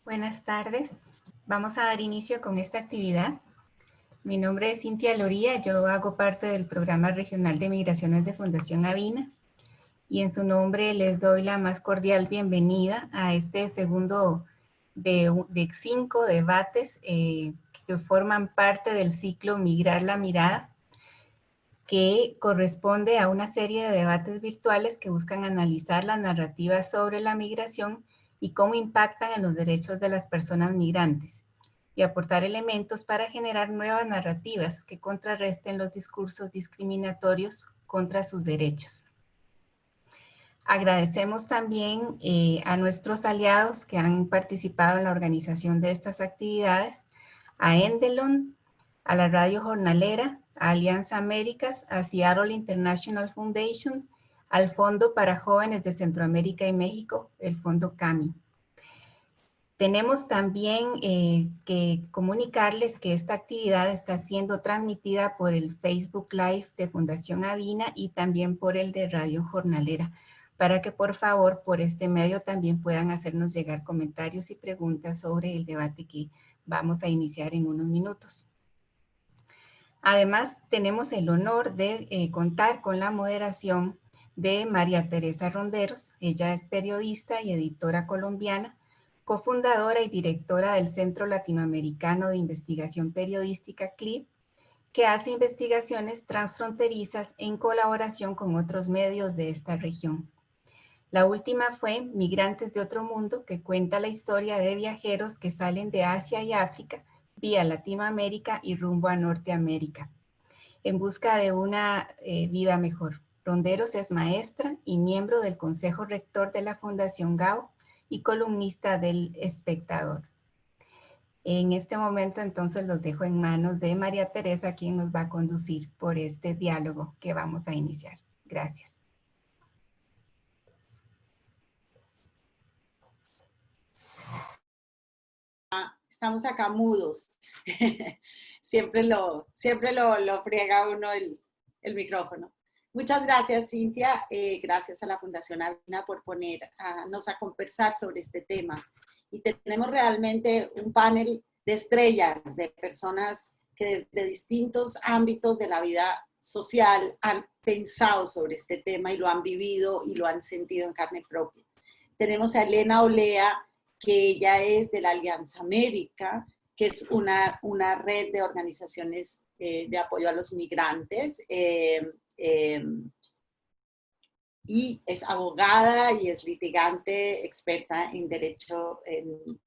Buenas tardes. Vamos a dar inicio con esta actividad. Mi nombre es Cintia Loría, yo hago parte del Programa Regional de Migraciones de Fundación Avina y en su nombre les doy la más cordial bienvenida a este segundo de 5 debates que forman parte del ciclo Migrar la Mirada, que corresponde a una serie de debates virtuales que buscan analizar las narrativas sobre la migración y cómo impactan en los derechos de las personas migrantes, y aportar elementos para generar nuevas narrativas que contrarresten los discursos discriminatorios contra sus derechos. Agradecemos también a nuestros aliados que han participado en la organización de estas actividades, a Endelon, a la Radio Jornalera, a Alianza Américas, a Seattle International Foundation, al Fondo para Jóvenes de Centroamérica y México, el Fondo CAMI. Tenemos también que comunicarles que esta actividad está siendo transmitida por el Facebook Live de Fundación Avina y también por el de Radio Jornalera, para que por favor por este medio también puedan hacernos llegar comentarios y preguntas sobre el debate que vamos a iniciar en unos minutos. Además, tenemos el honor de contar con la moderación de María Teresa Ronderos. Ella es periodista y editora colombiana, cofundadora y directora del Centro Latinoamericano de Investigación Periodística, CLIP, que hace investigaciones transfronterizas en colaboración con otros medios de esta región. La última fue Migrantes de Otro Mundo, que cuenta la historia de viajeros que salen de Asia y África vía Latinoamérica y rumbo a Norteamérica, en busca de una vida mejor. Ronderos es maestra y miembro del Consejo Rector de la Fundación GAO y columnista del Espectador. En este momento entonces los dejo en manos de María Teresa, quien nos va a conducir por este diálogo que vamos a iniciar. Gracias. Estamos acá mudos. siempre lo friega uno el micrófono. Muchas gracias, Cintia. Gracias a la Fundación Avina por ponernos a conversar sobre este tema. Y tenemos realmente un panel de estrellas, de personas que desde distintos ámbitos de la vida social han pensado sobre este tema y lo han vivido y lo han sentido en carne propia. Tenemos a Elena Olea, que ella es de la Alianza América, que es una red de organizaciones de apoyo a los migrantes, y es abogada y es litigante experta en derecho, en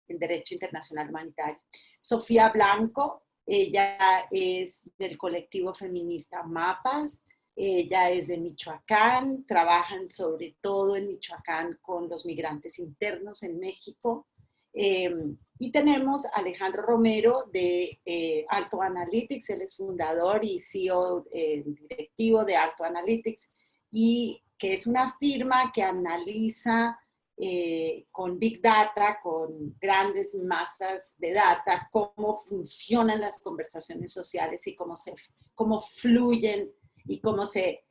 derecho internacional humanitario. Sofía Blanco, ella es del colectivo feminista MAPAS. Ella es de Michoacán, trabajan sobre todo en Michoacán con los migrantes internos en México. Y tenemos a Alejandro Romero de Alto Analytics, él es fundador y CEO directivo de Alto Analytics, y que es una firma que analiza con Big Data, con grandes masas de data, cómo funcionan las conversaciones sociales y cómo fluyen y cómo se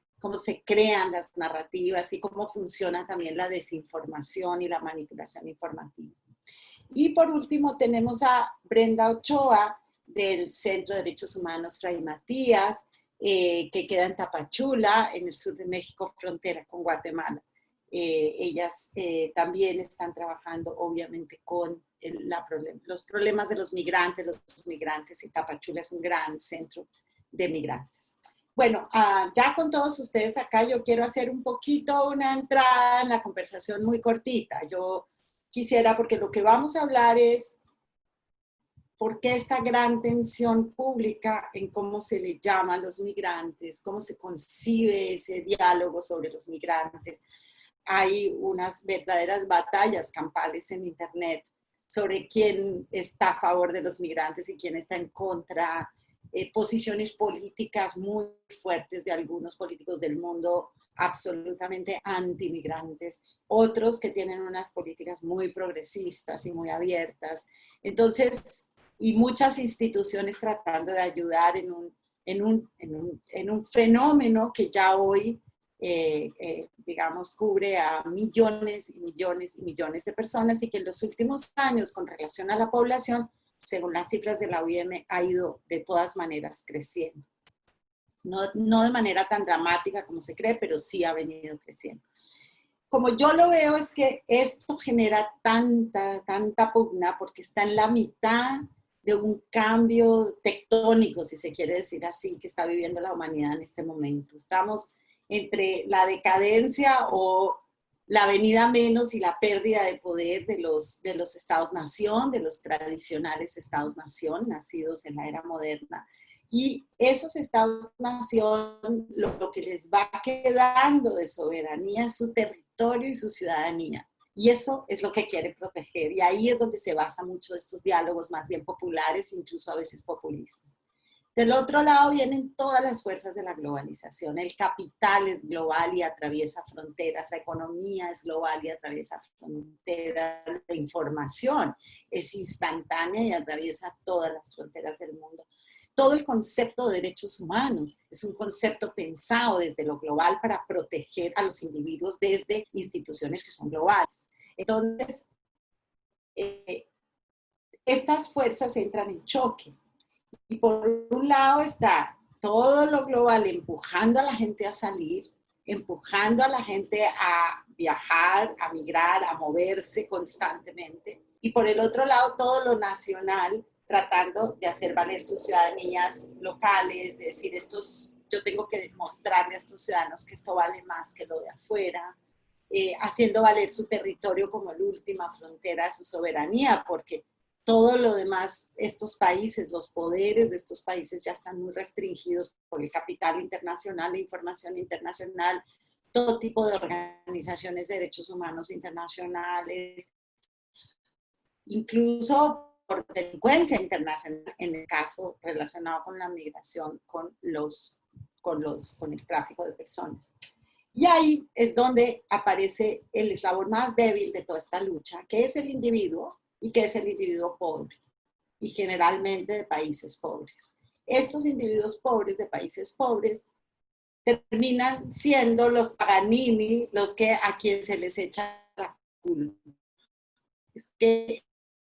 crean las narrativas y cómo funciona también la desinformación y la manipulación informativa. Y por último tenemos a Brenda Ochoa del Centro de Derechos Humanos Fray Matías, que queda en Tapachula, en el sur de México, frontera con Guatemala. Ellas también están trabajando obviamente con los problemas de los migrantes, y Tapachula es un gran centro de migrantes. Bueno, ya con todos ustedes acá yo quiero hacer un poquito una entrada en la conversación muy cortita. Yo quisiera, porque lo que vamos a hablar es por qué esta gran tensión pública en cómo se le llama a los migrantes, cómo se concibe ese diálogo sobre los migrantes. Hay unas verdaderas batallas campales en Internet sobre quién está a favor de los migrantes y quién está en contra, posiciones políticas muy fuertes de algunos políticos del mundo absolutamente antimigrantes, otros que tienen unas políticas muy progresistas y muy abiertas. Entonces, y muchas instituciones tratando de ayudar en un fenómeno que ya hoy digamos, cubre a millones y millones y millones de personas y que en los últimos años, con relación a la población, según las cifras de la OIM, ha ido de todas maneras creciendo. No de manera tan dramática como se cree, pero sí ha venido creciendo. Como yo lo veo es que esto genera tanta pugna porque está en la mitad de un cambio tectónico, si se quiere decir así, que está viviendo la humanidad en este momento. Estamos entre la decadencia o la venida menos y la pérdida de poder de los estados-nación, de los tradicionales estados-nación nacidos en la era moderna. Y esos estados-nación, lo que les va quedando de soberanía es su territorio y su ciudadanía. Y eso es lo que quiere proteger. Y ahí es donde se basa mucho estos diálogos más bien populares, incluso a veces populistas. Del otro lado vienen todas las fuerzas de la globalización. El capital es global y atraviesa fronteras. La economía es global y atraviesa fronteras. La información es instantánea y atraviesa todas las fronteras del mundo. Todo el concepto de derechos humanos es un concepto pensado desde lo global para proteger a los individuos desde instituciones que son globales. Entonces, estas fuerzas entran en choque. Y por un lado está todo lo global empujando a la gente a salir, empujando a la gente a viajar, a migrar, a moverse constantemente. Y por el otro lado, todo lo nacional tratando de hacer valer sus ciudadanías locales, de decir, yo tengo que demostrarle a estos ciudadanos que esto vale más que lo de afuera, haciendo valer su territorio como la última frontera de su soberanía, porque todo lo demás, estos países, los poderes de estos países ya están muy restringidos por el capital internacional, la información internacional, todo tipo de organizaciones de derechos humanos internacionales, incluso por delincuencia internacional, en el caso relacionado con la migración, con el tráfico de personas. Y ahí es donde aparece el eslabón más débil de toda esta lucha, que es el individuo, y que es el individuo pobre, y generalmente de países pobres. Estos individuos pobres de países pobres terminan siendo los Paganini, los que a quien se les echa la culpa. Es que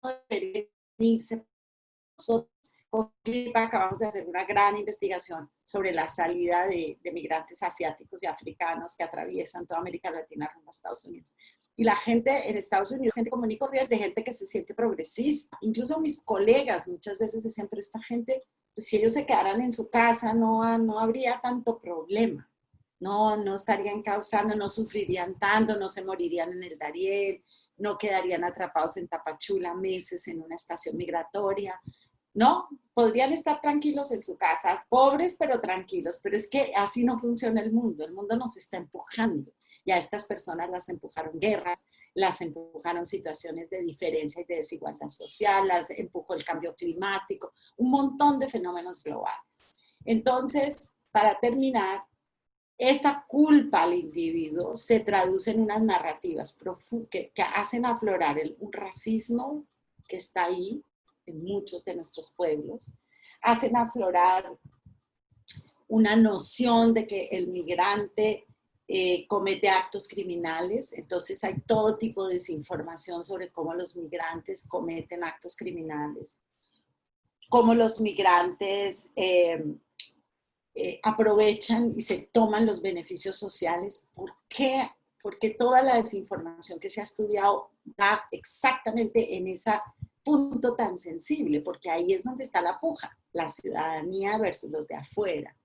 no deberían irse. Nosotros con CLIPA acabamos de hacer una gran investigación sobre la salida de migrantes asiáticos y africanos que atraviesan toda América Latina rumbo a Estados Unidos. Y la gente en Estados Unidos, gente común y corriente, gente que se siente progresista. Incluso mis colegas muchas veces decían, pero esta gente, pues, si ellos se quedaran en su casa, no habría tanto problema. No estarían causando, no sufrirían tanto, no se morirían en el Darién, no quedarían atrapados en Tapachula meses en una estación migratoria. No, podrían estar tranquilos en su casa, pobres pero tranquilos, pero es que así no funciona el mundo nos está empujando y a estas personas las empujaron guerras, las empujaron situaciones de diferencia y de desigualdad social, las empujó el cambio climático, un montón de fenómenos globales. Entonces, para terminar, esta culpa al individuo se traduce en unas narrativas que hacen aflorar un racismo que está ahí, en muchos de nuestros pueblos, hacen aflorar una noción de que el migrante comete actos criminales, entonces hay todo tipo de desinformación sobre cómo los migrantes cometen actos criminales, cómo los migrantes aprovechan y se toman los beneficios sociales. ¿Por qué? Porque toda la desinformación que se ha estudiado da exactamente en ese punto tan sensible, porque ahí es donde está la puja, la ciudadanía versus los de afuera.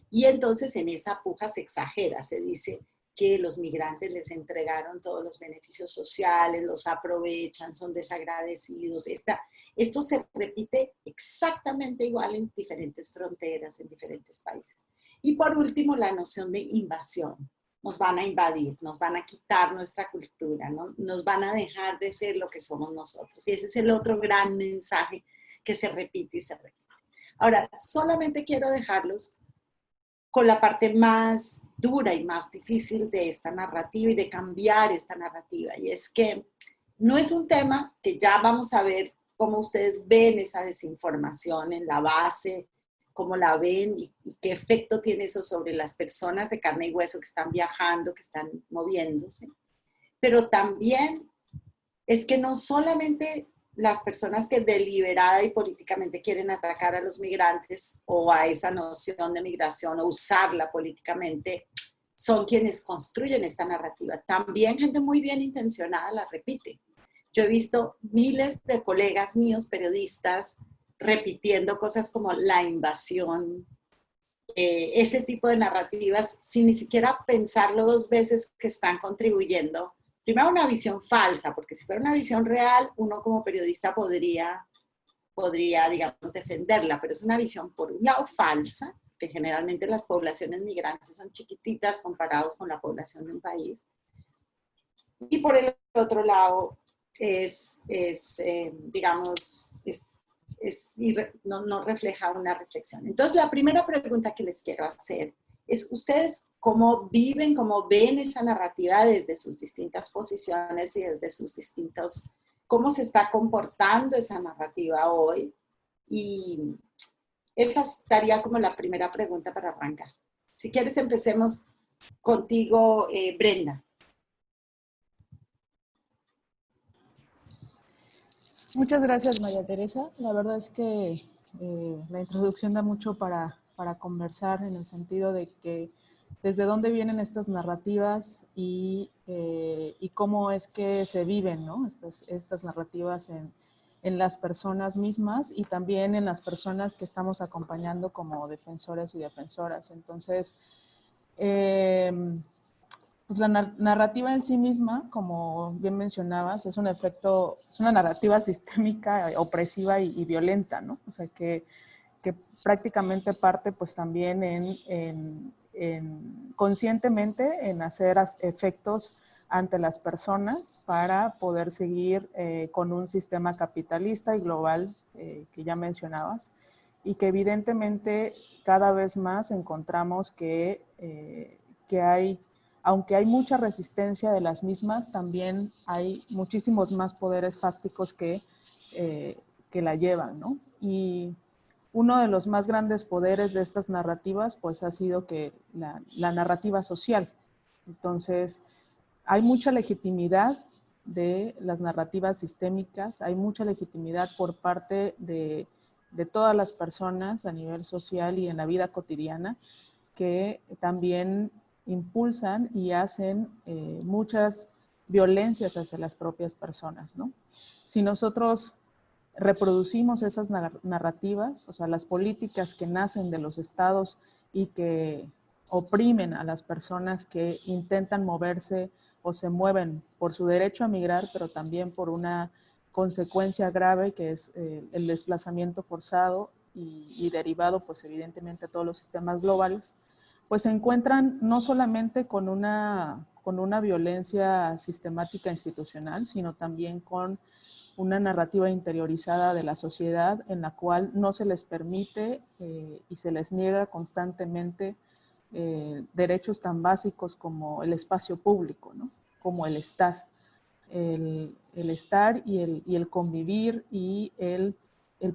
Y entonces en esa puja se exagera, se dice que los migrantes les entregaron todos los beneficios sociales, los aprovechan, son desagradecidos. Esto se repite exactamente igual en diferentes fronteras, en diferentes países. Y por último, la noción de invasión. Nos van a invadir, nos van a quitar nuestra cultura, ¿no? Nos van a dejar de ser lo que somos nosotros. Y ese es el otro gran mensaje que se repite y se repite. Ahora, solamente quiero dejarlos con la parte más dura y más difícil de esta narrativa y de cambiar esta narrativa. Y es que no es un tema que ya vamos a ver cómo ustedes ven esa desinformación en la base cómo la ven y qué efecto tiene eso sobre las personas de carne y hueso que están viajando, que están moviéndose. Pero también es que no solamente las personas que deliberada y políticamente quieren atacar a los migrantes o a esa noción de migración o usarla políticamente son quienes construyen esta narrativa. También gente muy bien intencionada la repite. Yo he visto miles de colegas míos, periodistas, repitiendo cosas como la invasión, ese tipo de narrativas, sin ni siquiera pensarlo dos veces, que están contribuyendo. Primero, una visión falsa, porque si fuera una visión real, uno como periodista podría, digamos, defenderla, pero es una visión, por un lado, falsa, que generalmente las poblaciones migrantes son chiquititas comparados con la población de un país. Y por el otro lado, digamos, no refleja una reflexión. Entonces, la primera pregunta que les quiero hacer es, ¿ustedes cómo viven, cómo ven esa narrativa desde sus distintas posiciones y desde sus distintos, cómo se está comportando esa narrativa hoy? Y esa estaría como la primera pregunta para arrancar. Si quieres, empecemos contigo, Brenda. Muchas gracias, María Teresa. La verdad es que la introducción da mucho para conversar, en el sentido de que desde dónde vienen estas narrativas y cómo es que se viven, ¿no? Estas narrativas en las personas mismas y también en las personas que estamos acompañando como defensores y defensoras. Entonces, pues la narrativa en sí misma, como bien mencionabas, es un efecto, es una narrativa sistémica, opresiva y violenta, ¿no? O sea, que prácticamente parte pues también conscientemente en hacer efectos ante las personas para poder seguir con un sistema capitalista y global que ya mencionabas, y que evidentemente cada vez más encontramos que hay, aunque hay mucha resistencia de las mismas, también hay muchísimos más poderes fácticos que la llevan, ¿no? Y uno de los más grandes poderes de estas narrativas, pues ha sido que la narrativa social. Entonces, hay mucha legitimidad de las narrativas sistémicas, hay mucha legitimidad por parte de todas las personas a nivel social y en la vida cotidiana, que también impulsan y hacen muchas violencias hacia las propias personas, ¿no? Si nosotros reproducimos esas narrativas, o sea, las políticas que nacen de los estados y que oprimen a las personas que intentan moverse o se mueven por su derecho a migrar, pero también por una consecuencia grave que es el desplazamiento forzado y derivado, pues evidentemente, a todos los sistemas globales, pues se encuentran no solamente con una violencia sistemática institucional, sino también con una narrativa interiorizada de la sociedad en la cual no se les permite y se les niega constantemente derechos tan básicos como el espacio público, ¿no? Como el estar. El estar y el convivir y el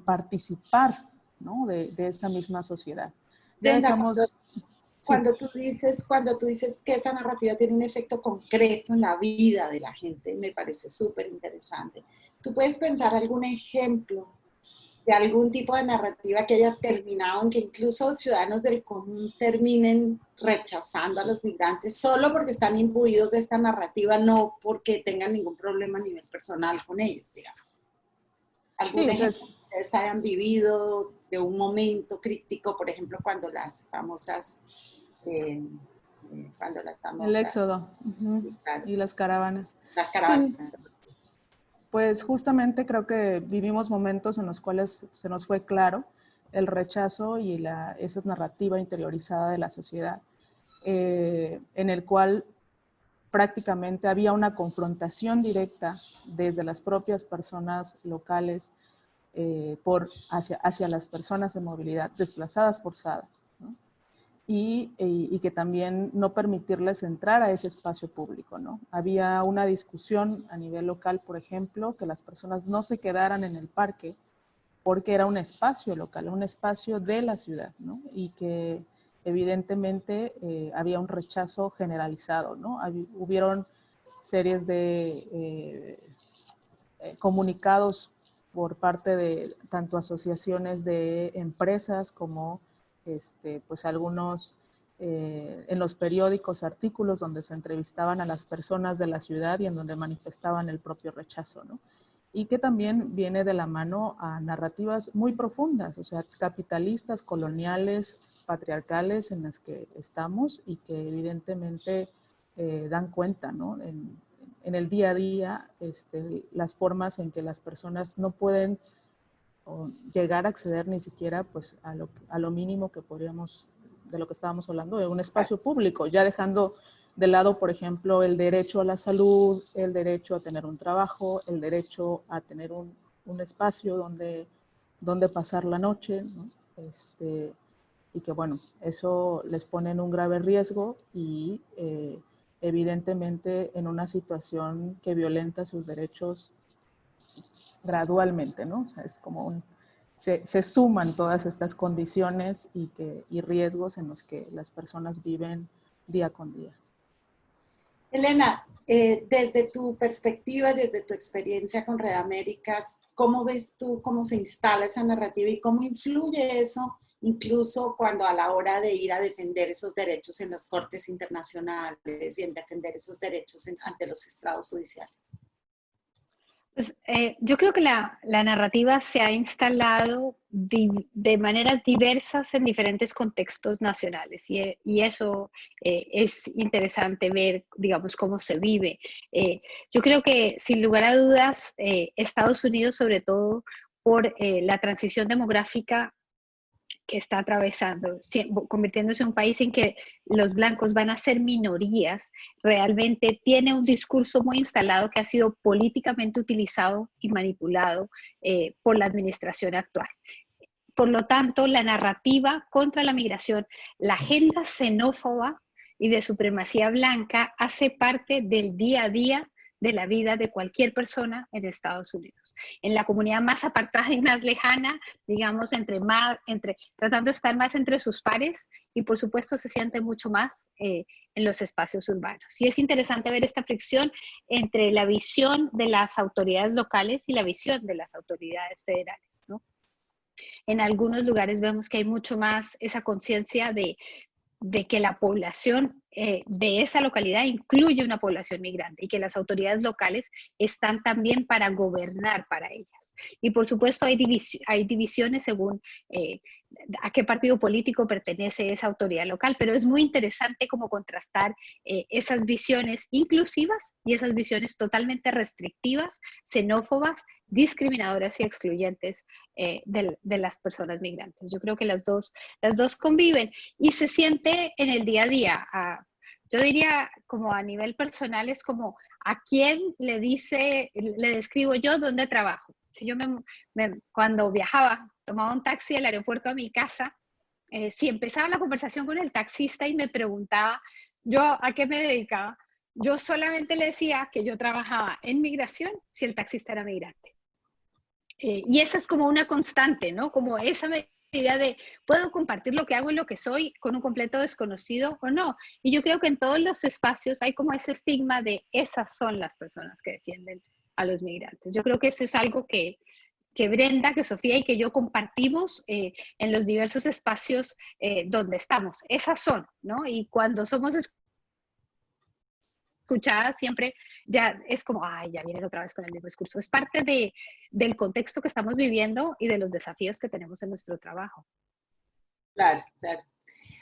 participar, ¿no? de esa misma sociedad. Ya Brenda, dejamos... cuando tú dices que esa narrativa tiene un efecto concreto en la vida de la gente, me parece súper interesante. ¿Tú puedes pensar algún ejemplo de algún tipo de narrativa que haya terminado en que incluso ciudadanos del común terminen rechazando a los migrantes solo porque están imbuidos de esta narrativa, no porque tengan ningún problema a nivel personal con ellos, digamos? ¿Algún ejemplo que ustedes hayan vivido de un momento crítico, por ejemplo, cuando las famosas... el éxodo claro, y las caravanas. las caravanas. Sí, pues justamente creo que vivimos momentos en los cuales se nos fue claro el rechazo y esa narrativa interiorizada de la sociedad, en el cual prácticamente había una confrontación directa desde las propias personas locales hacia las personas en movilidad, desplazadas forzadas, ¿no? Y que también no permitirles entrar a ese espacio público, ¿no? Había una discusión a nivel local, por ejemplo, que las personas no se quedaran en el parque porque era un espacio local, un espacio de la ciudad, ¿no? Y que evidentemente había un rechazo generalizado, ¿no? Hubieron series de comunicados por parte de tanto asociaciones de empresas como pues algunos en los periódicos artículos donde se entrevistaban a las personas de la ciudad y en donde manifestaban el propio rechazo, ¿no? Y que también viene de la mano a narrativas muy profundas, o sea, capitalistas, coloniales, patriarcales en las que estamos y que evidentemente dan cuenta, ¿no? En el día a día, las formas en que las personas no pueden llegar a acceder ni siquiera pues, a lo mínimo que podríamos, de lo que estábamos hablando, de un espacio público, ya dejando de lado, por ejemplo, el derecho a la salud, el derecho a tener un trabajo, el derecho a tener un espacio donde pasar la noche, ¿no? Y que bueno, eso les pone en un grave riesgo y evidentemente en una situación que violenta sus derechos gradualmente, ¿no? O sea, es como se suman todas estas condiciones y riesgos en los que las personas viven día con día. Elena, desde tu perspectiva, desde tu experiencia con Red Américas, ¿cómo ves tú cómo se instala esa narrativa y cómo influye eso, incluso cuando a la hora de ir a defender esos derechos en las cortes internacionales y en defender esos derechos ante los estrados judiciales? Pues, yo creo que la narrativa se ha instalado de maneras diversas en diferentes contextos nacionales y eso es interesante ver, digamos, cómo se vive. Yo creo que, sin lugar a dudas, Estados Unidos, sobre todo por la transición demográfica que está atravesando, convirtiéndose en un país en que los blancos van a ser minorías, realmente tiene un discurso muy instalado que ha sido políticamente utilizado y manipulado por la administración actual. Por lo tanto, la narrativa contra la migración, la agenda xenófoba y de supremacía blanca hace parte del día a día de la vida de cualquier persona en Estados Unidos. En la comunidad más apartada y más lejana, digamos, tratando de estar más entre sus pares y por supuesto se siente mucho más en los espacios urbanos. Y es interesante ver esta fricción entre la visión de las autoridades locales y la visión de las autoridades federales, ¿no? En algunos lugares vemos que hay mucho más esa conciencia de que la población de esa localidad incluye una población migrante y que las autoridades locales están también para gobernar para ellas. Y por supuesto hay divisiones según a qué partido político pertenece esa autoridad local, pero es muy interesante como contrastar esas visiones inclusivas y esas visiones totalmente restrictivas, xenófobas, discriminadoras y excluyentes de las personas migrantes. Yo creo que las dos conviven y se siente en el día a día. Yo diría como a nivel personal es como a quién le describo yo dónde trabajo. Si yo cuando viajaba, tomaba un taxi del aeropuerto a mi casa, si empezaba la conversación con el taxista y me preguntaba yo a qué me dedicaba, yo solamente le decía que yo trabajaba en migración si el taxista era migrante. Y esa es como una constante, ¿no? Como esa medida de, ¿puedo compartir lo que hago y lo que soy con un completo desconocido o no? Y yo creo que en todos los espacios hay como ese estigma de esas son las personas que defienden a los migrantes. Yo creo que eso es algo que Brenda, que Sofía y que yo compartimos en los diversos espacios donde estamos. Esas son, ¿no? Y cuando somos escuchadas siempre ya es como, ay, ya vienen otra vez con el mismo discurso. Es parte del contexto que estamos viviendo y de los desafíos que tenemos en nuestro trabajo. Claro, claro.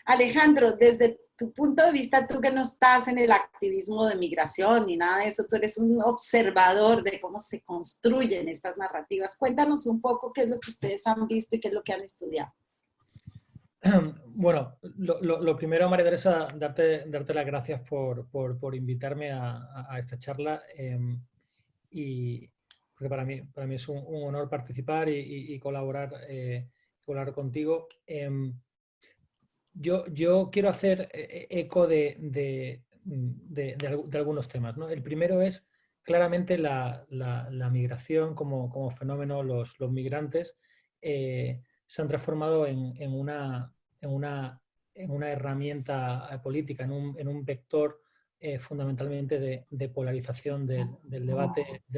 Alejandro, desde tu punto de vista, tú que no estás en el activismo de migración ni nada de eso, tú eres un observador de cómo se construyen estas narrativas. Cuéntanos un poco qué es lo que ustedes han visto y qué es lo que han estudiado. Bueno, lo primero, María Teresa, darte las gracias por invitarme a esta charla y porque para mí es un honor participar y colaborar contigo. Yo quiero hacer eco de algunos temas, ¿no? El primero es claramente la migración como fenómeno, los migrantes se han transformado en una herramienta política, en un vector fundamentalmente de polarización del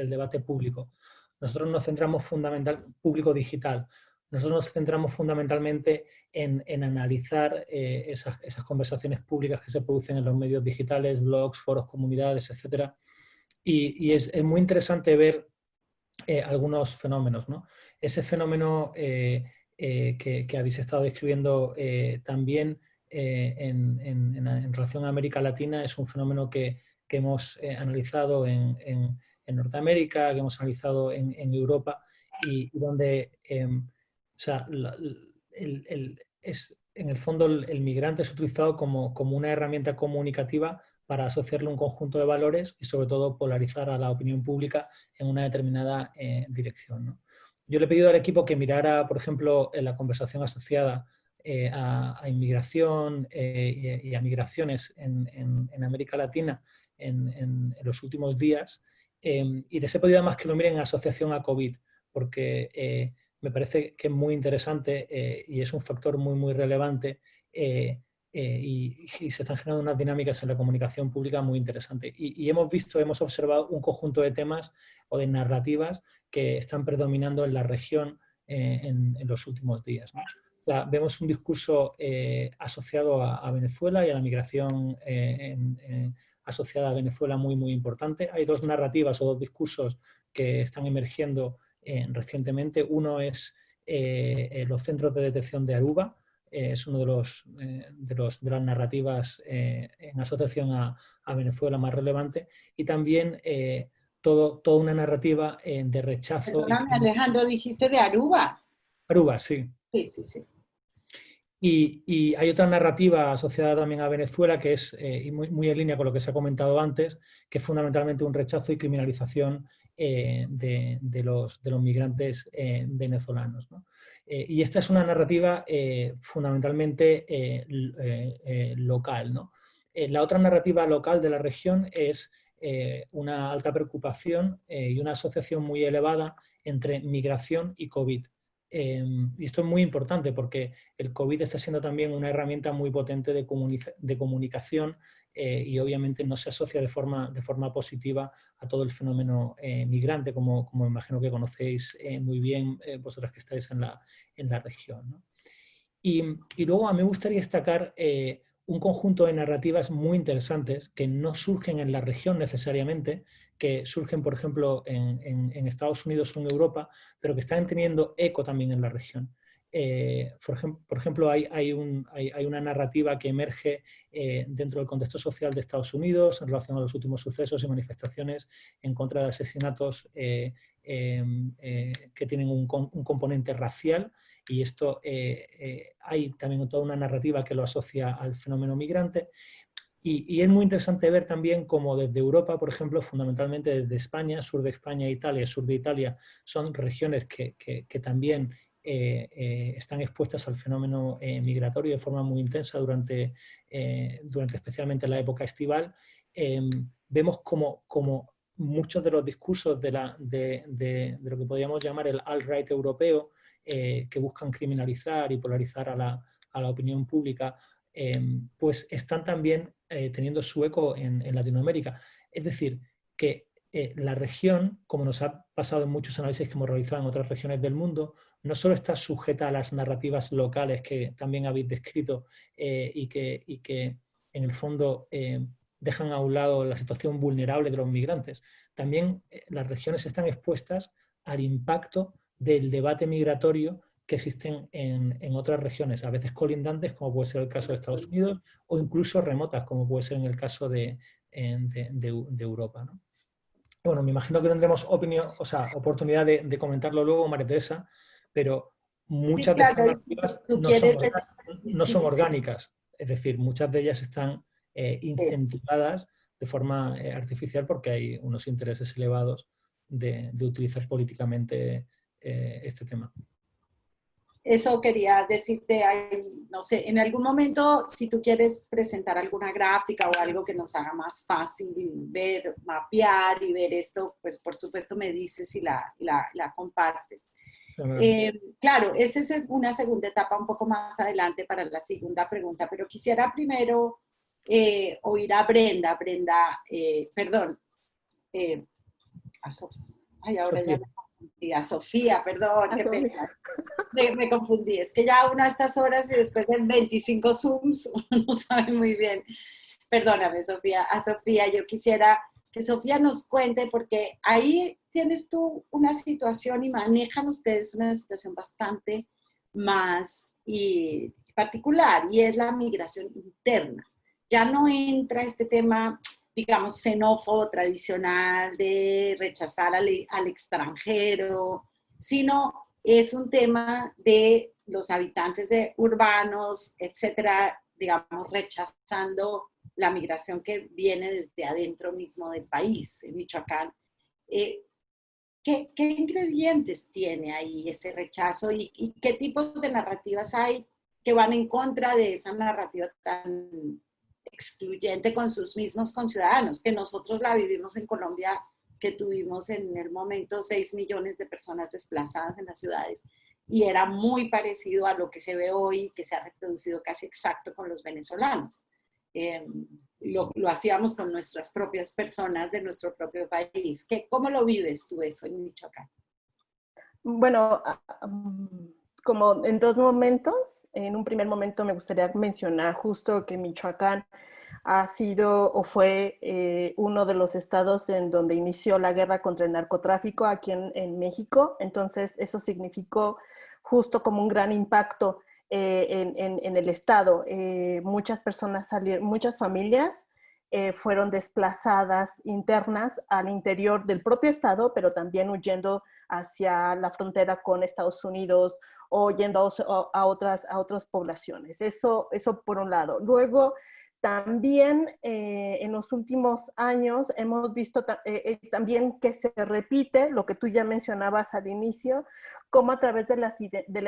debate público. Nosotros nos centramos público digital. Nosotros nos centramos fundamentalmente en analizar esas conversaciones públicas que se producen en los medios digitales, blogs, foros, comunidades, etc. Y es muy interesante ver algunos fenómenos, ¿no? Ese fenómeno que habéis estado describiendo también en relación a América Latina es un fenómeno que hemos analizado en Norteamérica, que hemos analizado en Europa y donde o sea, en el fondo el migrante es utilizado como una herramienta comunicativa para asociarle un conjunto de valores y sobre todo polarizar a la opinión pública en una determinada dirección, ¿no? Yo le he pedido al equipo que mirara, por ejemplo, en la conversación asociada a inmigración y a migraciones en América Latina en los últimos días y les he pedido además que lo miren en asociación a COVID, porque me parece que es muy interesante y es un factor muy, muy relevante y se están generando unas dinámicas en la comunicación pública muy interesantes. Y hemos observado un conjunto de temas o de narrativas que están predominando en la región en los últimos días, ¿no? O sea, vemos un discurso asociado a Venezuela y a la migración asociada a Venezuela muy, muy importante. Hay dos narrativas o dos discursos que están emergiendo recientemente. Uno es los centros de detección de Aruba, es uno de las narrativas en asociación a Venezuela más relevante, y también toda una narrativa de rechazo. Perdóname, Alejandro, dijiste de Aruba. Aruba, sí. Sí, sí, sí. Y hay otra narrativa asociada también a Venezuela que es muy, muy en línea con lo que se ha comentado antes, que es fundamentalmente un rechazo y criminalización de los migrantes venezolanos, ¿no? Y esta es una narrativa fundamentalmente local, ¿no? La otra narrativa local de la región es una alta preocupación y una asociación muy elevada entre migración y COVID. Y esto es muy importante porque el COVID está siendo también una herramienta muy potente de comunicación y obviamente no se asocia de forma positiva a todo el fenómeno migrante, como imagino que conocéis muy bien vosotras que estáis en la región, ¿no? Y luego a mí me gustaría destacar un conjunto de narrativas muy interesantes que no surgen en la región necesariamente, que surgen, por ejemplo, en Estados Unidos o en Europa, pero que están teniendo eco también en la región. Por ejemplo, hay una narrativa que emerge dentro del contexto social de Estados Unidos en relación a los últimos sucesos y manifestaciones en contra de asesinatos que tienen un componente racial, y esto hay también toda una narrativa que lo asocia al fenómeno migrante. Y es muy interesante ver también cómo desde Europa, por ejemplo, fundamentalmente desde España, sur de España e Italia, sur de Italia, son regiones que también están expuestas al fenómeno migratorio de forma muy intensa durante especialmente la época estival. Vemos como muchos de los discursos de lo que podríamos llamar el alt-right europeo, que buscan criminalizar y polarizar a la opinión pública, pues están también teniendo su eco en Latinoamérica. Es decir, que la región, como nos ha pasado en muchos análisis que hemos realizado en otras regiones del mundo, no solo está sujeta a las narrativas locales que también habéis descrito y que en el fondo dejan a un lado la situación vulnerable de los migrantes. También las regiones están expuestas al impacto del debate migratorio que existen en otras regiones, a veces colindantes, como puede ser el caso de Estados Unidos, o incluso remotas, como puede ser en el caso de Europa, ¿no? Bueno, me imagino que tendremos oportunidad de comentarlo luego, María Teresa, pero muchas de estas narrativas no son orgánicas, es decir, muchas de ellas están incentivadas de forma artificial porque hay unos intereses elevados de utilizar políticamente este tema. Eso quería decirte ahí, no sé, en algún momento, si tú quieres presentar alguna gráfica o algo que nos haga más fácil ver, mapear y ver esto, pues por supuesto me dices y la compartes. Claro, esa es una segunda etapa un poco más adelante para la segunda pregunta, pero quisiera primero oír a Brenda, perdón, a Sofía, ay, ahora Sofía. ya me confundí, a Sofía, perdón, A qué Sofía. pena. Me confundí, es que ya uno a estas horas y después de 25 Zooms, uno no sabe muy bien. Perdóname, Sofía. A Sofía, yo quisiera que Sofía nos cuente, porque ahí tienes tú una situación y manejan ustedes una situación bastante más particular, y es la migración interna. Ya no entra este tema, digamos, xenófobo tradicional de rechazar al extranjero, sino es un tema de los habitantes de urbanos, etcétera, digamos, rechazando la migración que viene desde adentro mismo del país, en Michoacán. ¿Qué ingredientes tiene ahí ese rechazo y qué tipos de narrativas hay que van en contra de esa narrativa tan excluyente con sus mismos conciudadanos, que nosotros la vivimos en Colombia, que tuvimos en el momento 6 millones de personas desplazadas en las ciudades, y era muy parecido a lo que se ve hoy, que se ha reproducido casi exacto con los venezolanos. Lo hacíamos con nuestras propias personas de nuestro propio país. ¿Cómo lo vives tú eso en Michoacán? Bueno, como en dos momentos. En un primer momento me gustaría mencionar justo que Michoacán ha sido o fue uno de los estados en donde inició la guerra contra el narcotráfico aquí en México. Entonces eso significó justo como un gran impacto en el estado. Muchas personas salieron, muchas familias fueron desplazadas internas al interior del propio estado, pero también huyendo hacia la frontera con Estados Unidos o yendo a otras poblaciones. Eso por un lado. Luego, también en los últimos años hemos visto también que se repite lo que tú ya mencionabas al inicio, cómo a través de la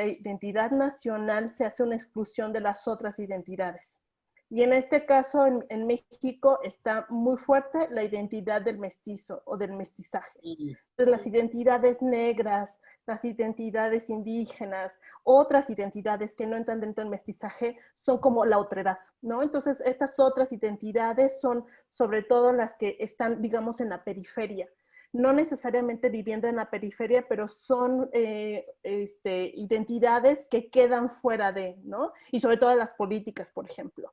identidad nacional se hace una exclusión de las otras identidades. Y en este caso, en México, está muy fuerte la identidad del mestizo o del mestizaje. Entonces, las identidades negras, las identidades indígenas, otras identidades que no entran dentro del mestizaje, son como la otredad, ¿no? Entonces, estas otras identidades son sobre todo las que están, digamos, en la periferia. No necesariamente viviendo en la periferia, pero son identidades que quedan fuera de, ¿no? Y sobre todo las políticas, por ejemplo.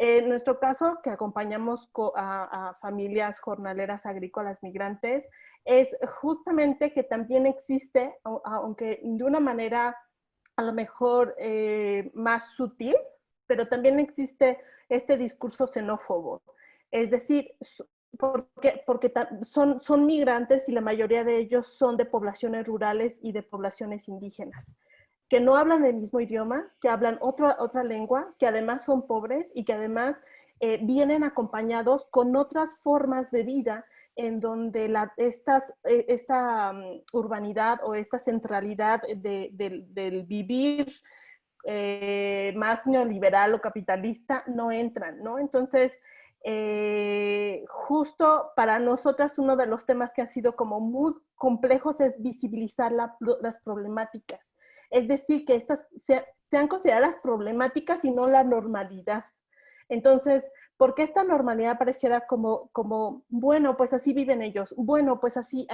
En nuestro caso, que acompañamos a familias jornaleras agrícolas migrantes, es justamente que también existe, aunque de una manera a lo mejor más sutil, pero también existe este discurso xenófobo. Es decir, porque son migrantes y la mayoría de ellos son de poblaciones rurales y de poblaciones indígenas, que no hablan el mismo idioma, que hablan otra lengua, que además son pobres y que además vienen acompañados con otras formas de vida en donde esta urbanidad o esta centralidad del vivir más neoliberal o capitalista no entran, ¿no? Entonces, justo para nosotras uno de los temas que ha sido como muy complejos es visibilizar las problemáticas. Es decir, que estas sean consideradas problemáticas y no la normalidad. Entonces, ¿por qué esta normalidad pareciera como bueno, pues así viven ellos, bueno, pues así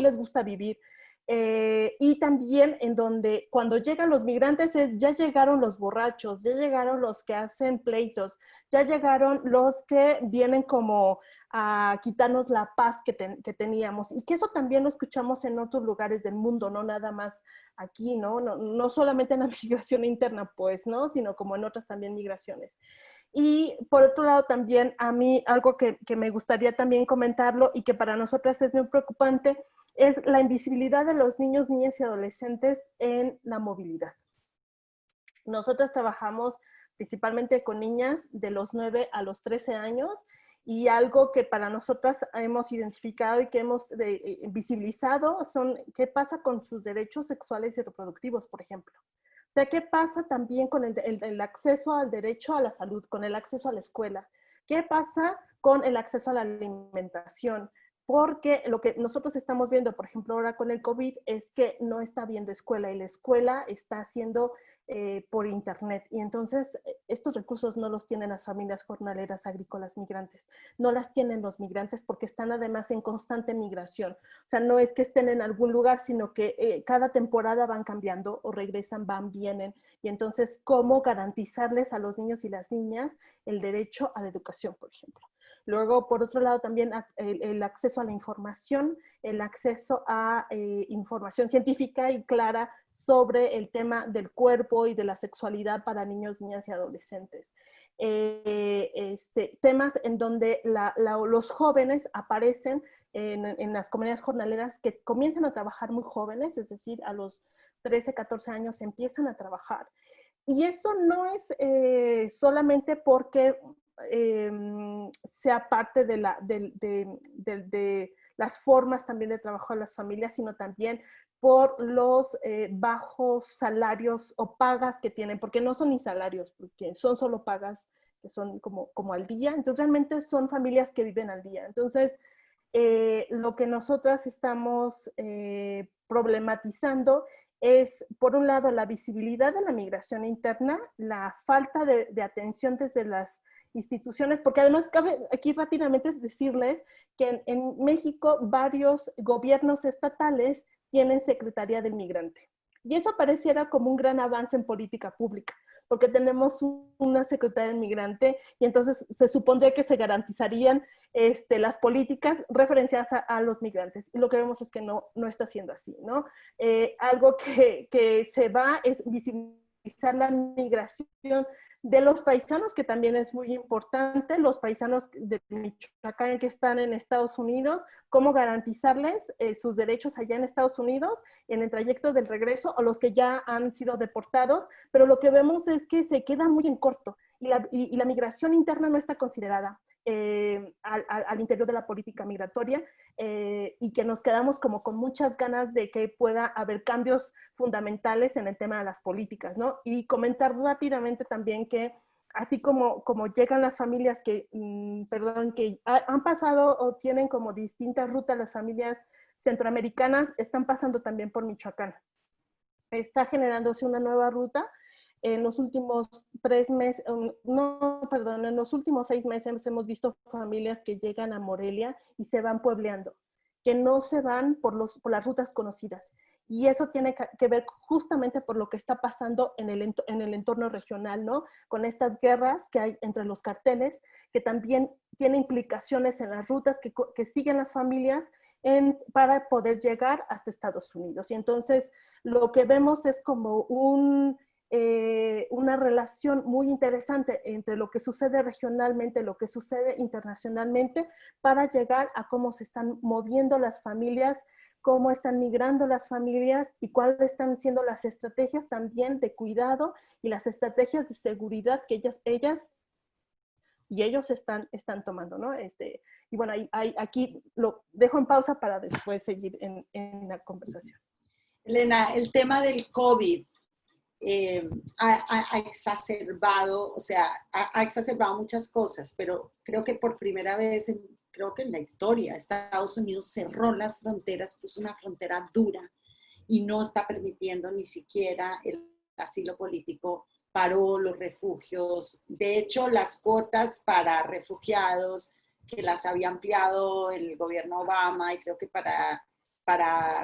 les gusta vivir? Y también en donde cuando llegan los migrantes ya llegaron los borrachos, ya llegaron los que hacen pleitos, ya llegaron los que vienen como a quitarnos la paz que teníamos, y que eso también lo escuchamos en otros lugares del mundo, no nada más aquí, no solamente en la migración interna, pues, ¿no? Sino como en otras también migraciones. Y por otro lado también a mí algo que me gustaría también comentarlo y que para nosotras es muy preocupante es la invisibilidad de los niños, niñas y adolescentes en la movilidad. Nosotras trabajamos principalmente con niñas de los 9 a los 13 años y algo que para nosotras hemos identificado y que hemos visibilizado son qué pasa con sus derechos sexuales y reproductivos, por ejemplo. O sea, ¿qué pasa también con el acceso al derecho a la salud, con el acceso a la escuela? ¿Qué pasa con el acceso a la alimentación? porque lo que nosotros estamos viendo, por ejemplo, ahora con el COVID, es que no está habiendo escuela y la escuela está haciendo por internet. Y entonces estos recursos no los tienen las familias jornaleras agrícolas migrantes, no las tienen los migrantes porque están además en constante migración. O sea, no es que estén en algún lugar, sino que cada temporada van cambiando o regresan, van, vienen. Y entonces, ¿cómo garantizarles a los niños y las niñas el derecho a la educación, por ejemplo? Luego, por otro lado, también el acceso a la información, el acceso a información científica y clara sobre el tema del cuerpo y de la sexualidad para niños, niñas y adolescentes. Temas en donde los jóvenes aparecen en las comunidades jornaleras que comienzan a trabajar muy jóvenes, es decir, a los 13, 14 años empiezan a trabajar. Y eso no es solamente porque sea parte de las formas también de trabajo de las familias, sino también por los bajos salarios o pagas que tienen, porque no son ni salarios, porque son solo pagas que son como al día. Entonces realmente son familias que viven al día. Entonces lo que nosotras estamos problematizando es, por un lado, la visibilidad de la migración interna, la falta de atención desde las instituciones, porque además cabe aquí rápidamente decirles que en México varios gobiernos estatales tienen Secretaría del Migrante. Y eso pareciera como un gran avance en política pública, porque tenemos una Secretaría del Migrante y entonces se supondría que se garantizarían las políticas referenciadas a los migrantes. Y lo que vemos es que no está siendo así, ¿no? Algo que se va es visibilizar la migración de los paisanos, que también es muy importante, los paisanos de Michoacán que están en Estados Unidos, cómo garantizarles sus derechos allá en Estados Unidos, en el trayecto del regreso, o los que ya han sido deportados, pero lo que vemos es que se queda muy en corto, y la migración interna no está considerada al interior de la política migratoria, y que nos quedamos como con muchas ganas de que pueda haber cambios fundamentales en el tema de las políticas, ¿no? Y comentar rápidamente también que así como llegan las familias que han pasado o tienen como distintas rutas las familias centroamericanas, están pasando también por Michoacán. Está generándose una nueva ruta. En los últimos 3 meses, en los últimos 6 meses hemos visto familias que llegan a Morelia y se van puebleando, que no se van por las rutas conocidas. Y eso tiene que ver justamente por lo que está pasando en el entorno regional, ¿no? Con estas guerras que hay entre los carteles, que también tiene implicaciones en las rutas que siguen las familias para poder llegar hasta Estados Unidos. Y entonces lo que vemos es como una relación muy interesante entre lo que sucede regionalmente, lo que sucede internacionalmente, para llegar a cómo se están moviendo las familias, cómo están migrando las familias y cuáles están siendo las estrategias también de cuidado y las estrategias de seguridad que ellas y ellos están tomando, ¿no? Y bueno, aquí lo dejo en pausa para después seguir en la conversación. Elena, el tema del COVID ha exacerbado, o sea, ha exacerbado muchas cosas, pero creo que por primera vez, creo que en la historia, Estados Unidos cerró las fronteras, puso una frontera dura y no está permitiendo ni siquiera el asilo político, paró los refugios. De hecho, las cuotas para refugiados, que las había ampliado el gobierno Obama, y creo que para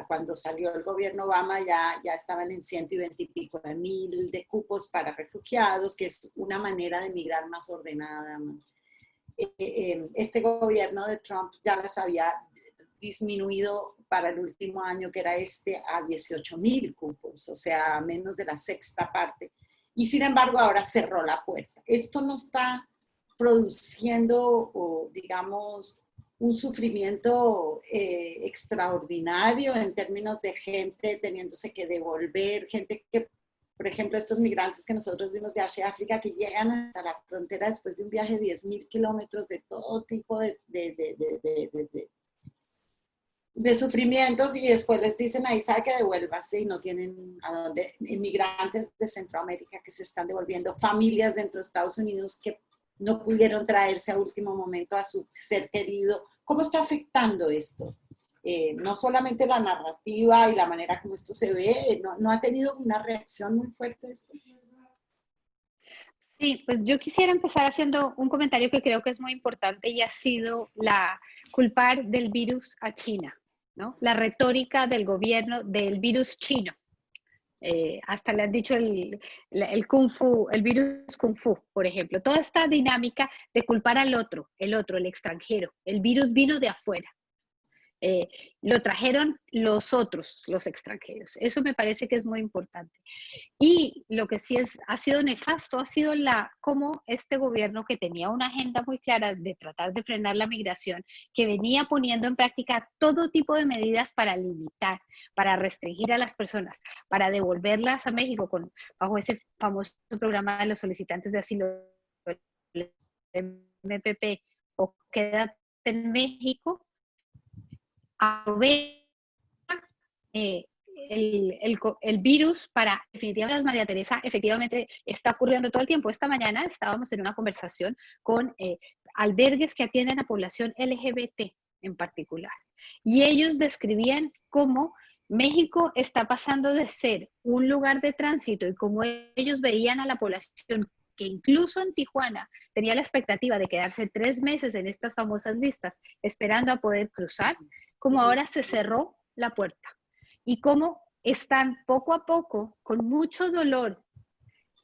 cuando salió el gobierno Obama ya estaban en 120 y pico de mil de cupos para refugiados, que es una manera de migrar más ordenada. Este gobierno de Trump ya las había disminuido para el último año, que era a 18,000 cupos, o sea, menos de la sexta parte. Y sin embargo, ahora cerró la puerta. Esto no está produciendo, digamos, un sufrimiento extraordinario en términos de gente teniéndose que devolver, gente que, por ejemplo, estos migrantes que nosotros vimos de Asia, África, que llegan hasta la frontera después de un viaje de 10,000 kilómetros de todo tipo de sufrimientos, y después les dicen ahí, sabe que devuélvase, y no tienen a dónde. Inmigrantes de Centroamérica que se están devolviendo, familias dentro de Estados Unidos que no pudieron traerse a último momento a su ser querido. ¿Cómo está afectando esto? No solamente la narrativa y la manera como esto se ve, ¿no ha tenido una reacción muy fuerte esto? Sí, pues yo quisiera empezar haciendo un comentario que creo que es muy importante y ha sido culpar del virus a China, ¿no? La retórica del gobierno del virus chino. Hasta le han dicho el kung fu, el virus kung fu, por ejemplo. Toda esta dinámica de culpar al otro, el extranjero. El virus vino de afuera. Lo trajeron los otros, los extranjeros. Eso me parece que es muy importante. Y lo que sí ha sido nefasto ha sido cómo este gobierno, que tenía una agenda muy clara de tratar de frenar la migración, que venía poniendo en práctica todo tipo de medidas para limitar, para restringir a las personas, para devolverlas a México bajo ese famoso programa de los solicitantes de asilo, el MPP, o quédate en México, aprovecha el virus para definitivamente, María Teresa, efectivamente está ocurriendo todo el tiempo. Esta mañana estábamos en una conversación con albergues que atienden a población LGBT en particular. Y ellos describían cómo México está pasando de ser un lugar de tránsito y cómo ellos veían a la población que incluso en Tijuana tenía la expectativa de quedarse 3 meses en estas famosas listas esperando a poder cruzar, como ahora se cerró la puerta. Y cómo están poco a poco, con mucho dolor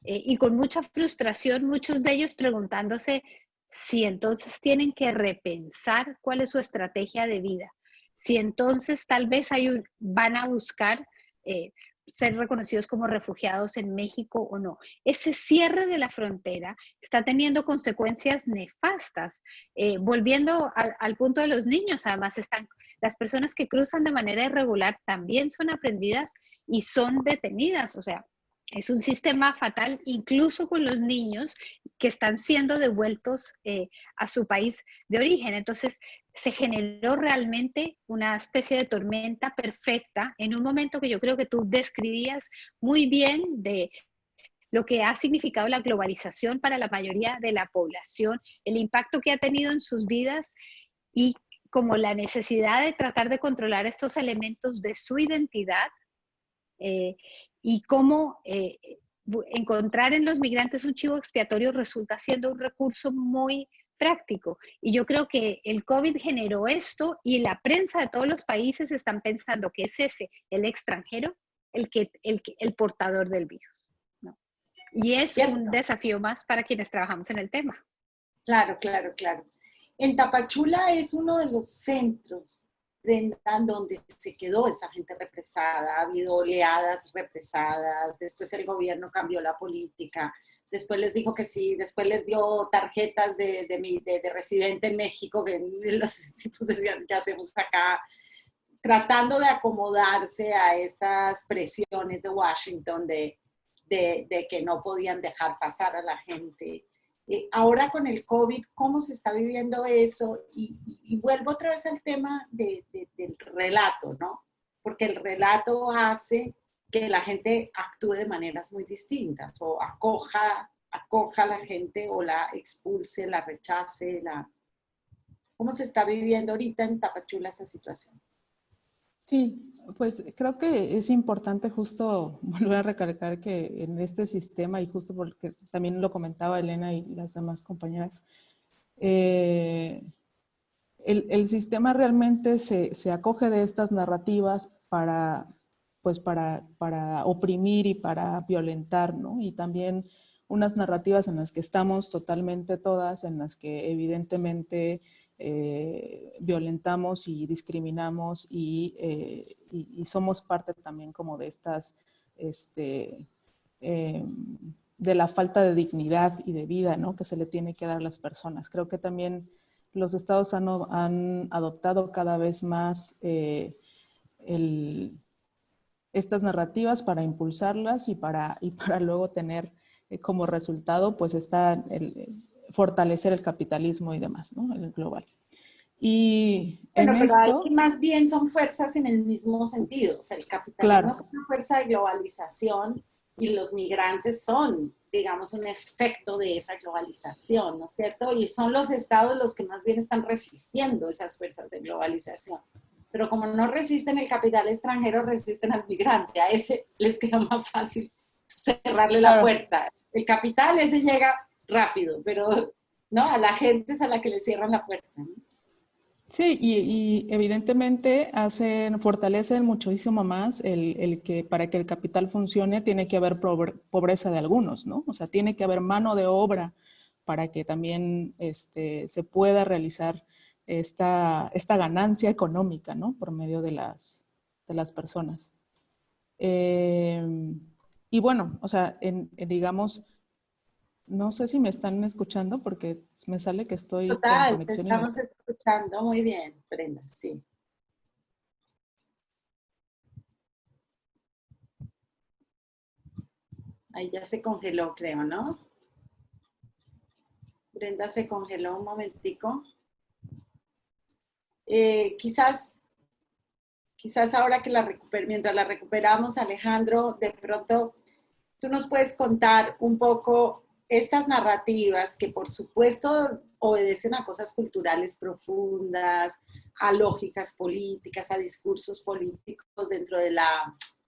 y con mucha frustración, muchos de ellos preguntándose si entonces tienen que repensar cuál es su estrategia de vida, si entonces tal vez van a buscar ser reconocidos como refugiados en México o no. Ese cierre de la frontera está teniendo consecuencias nefastas. Volviendo al punto de los niños, además las personas que cruzan de manera irregular también son aprendidas y son detenidas. O sea, es un sistema fatal, incluso con los niños que están siendo devueltos a su país de origen. Entonces, se generó realmente una especie de tormenta perfecta en un momento que yo creo que tú describías muy bien de lo que ha significado la globalización para la mayoría de la población, el impacto que ha tenido en sus vidas y como la necesidad de tratar de controlar estos elementos de su identidad y cómo encontrar en los migrantes un chivo expiatorio resulta siendo un recurso muy práctico. Y yo creo que el COVID generó esto y la prensa de todos los países están pensando que es el extranjero, el portador del virus, ¿no? Y es un desafío más para quienes trabajamos en el tema. Claro, claro, claro. En Tapachula es uno de los centros donde se quedó esa gente represada, ha habido oleadas represadas, después el gobierno cambió la política, después les dijo que sí, después les dio tarjetas de residente en México, que los tipos decían, ¿qué hacemos acá? Tratando de acomodarse a estas presiones de Washington de que no podían dejar pasar a la gente. Ahora con el COVID, ¿cómo se está viviendo eso? Y vuelvo otra vez al tema del relato, ¿no? Porque el relato hace que la gente actúe de maneras muy distintas, o acoja a la gente, o la expulse, la rechace. ¿Cómo se está viviendo ahorita en Tapachula esa situación? Sí, pues creo que es importante justo volver a recalcar que en este sistema, y justo porque también lo comentaba Elena y las demás compañeras, el sistema realmente se acoge de estas narrativas para oprimir y para violentar, ¿no? Y también unas narrativas en las que estamos totalmente todas, en las que evidentemente violentamos y discriminamos y somos parte también como de estas, de la falta de dignidad y de vida, ¿no? Que se le tiene que dar a las personas. Creo que también los estados han adoptado cada vez más estas narrativas para impulsarlas y para luego tener como resultado pues fortalecer el capitalismo y demás, ¿no? El global. Y bueno, en pero esto, ahí más bien son fuerzas en el mismo sentido. O sea, el capitalismo, claro, es una fuerza de globalización y los migrantes son digamos, un efecto de esa globalización, ¿no es cierto? Y son los estados los que más bien están resistiendo esas fuerzas de globalización. Pero como no resisten el capital extranjero, resisten al migrante. A ese les queda más fácil cerrarle la puerta. El capital ese llega rápido, pero ¿no? A la gente es a la que le cierran la puerta, ¿no? Sí, y evidentemente fortalecen muchísimo más el que para que el capital funcione tiene que haber pobreza de algunos, ¿no? O sea, tiene que haber mano de obra para que también se pueda realizar esta ganancia económica, ¿no? Por medio de las personas. Y bueno, o sea, digamos, no sé si me están escuchando porque me sale que estoy con Total, te conexión estamos inestable. escuchando muy bien, Brenda, sí. Ahí ya se congeló, creo, ¿no? Brenda se congeló un momentico. Quizás ahora que mientras la recuperamos, Alejandro, de pronto tú nos puedes contar un poco estas narrativas que por supuesto obedecen a cosas culturales profundas, a lógicas políticas, a discursos políticos dentro de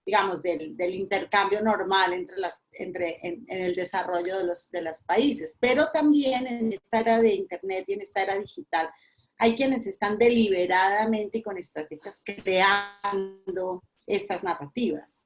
digamos, del intercambio normal en el desarrollo de los países. Pero también en esta era de Internet y en esta era digital, hay quienes están deliberadamente y con estrategias creando estas narrativas.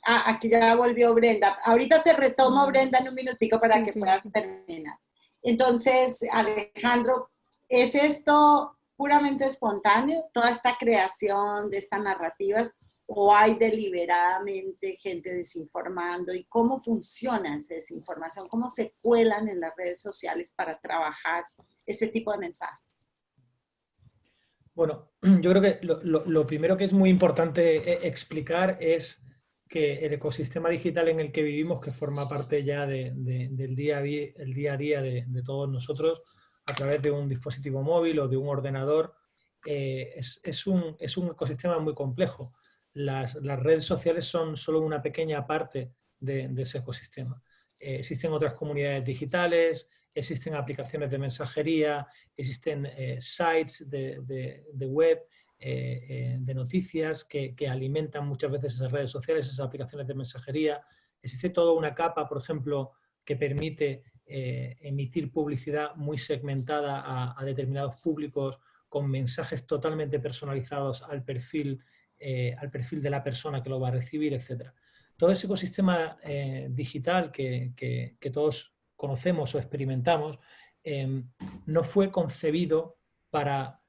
Aquí ya volvió Brenda. Ahorita te retomo, Brenda, en un minutico para que puedas terminar. Entonces, Alejandro, ¿es esto puramente espontáneo, toda esta creación de estas narrativas, o hay deliberadamente gente desinformando? ¿Y cómo funciona esa desinformación? ¿Cómo se cuelan en las redes sociales para trabajar ese tipo de mensajes? Bueno, yo creo que lo primero que es muy importante explicar es que el ecosistema digital en el que vivimos, que forma parte ya del día a día de todos nosotros, a través de un dispositivo móvil o de un ordenador, es un ecosistema muy complejo. Las redes sociales son solo una pequeña parte de ese ecosistema. Existen otras comunidades digitales, existen aplicaciones de mensajería, existen sites de web, de noticias que alimentan muchas veces esas redes sociales, esas aplicaciones de mensajería. Existe toda una capa, por ejemplo, que permite emitir publicidad muy segmentada a determinados públicos con mensajes totalmente personalizados al perfil de la persona que lo va a recibir, etc. Todo ese ecosistema digital que todos conocemos o experimentamos, no fue concebido para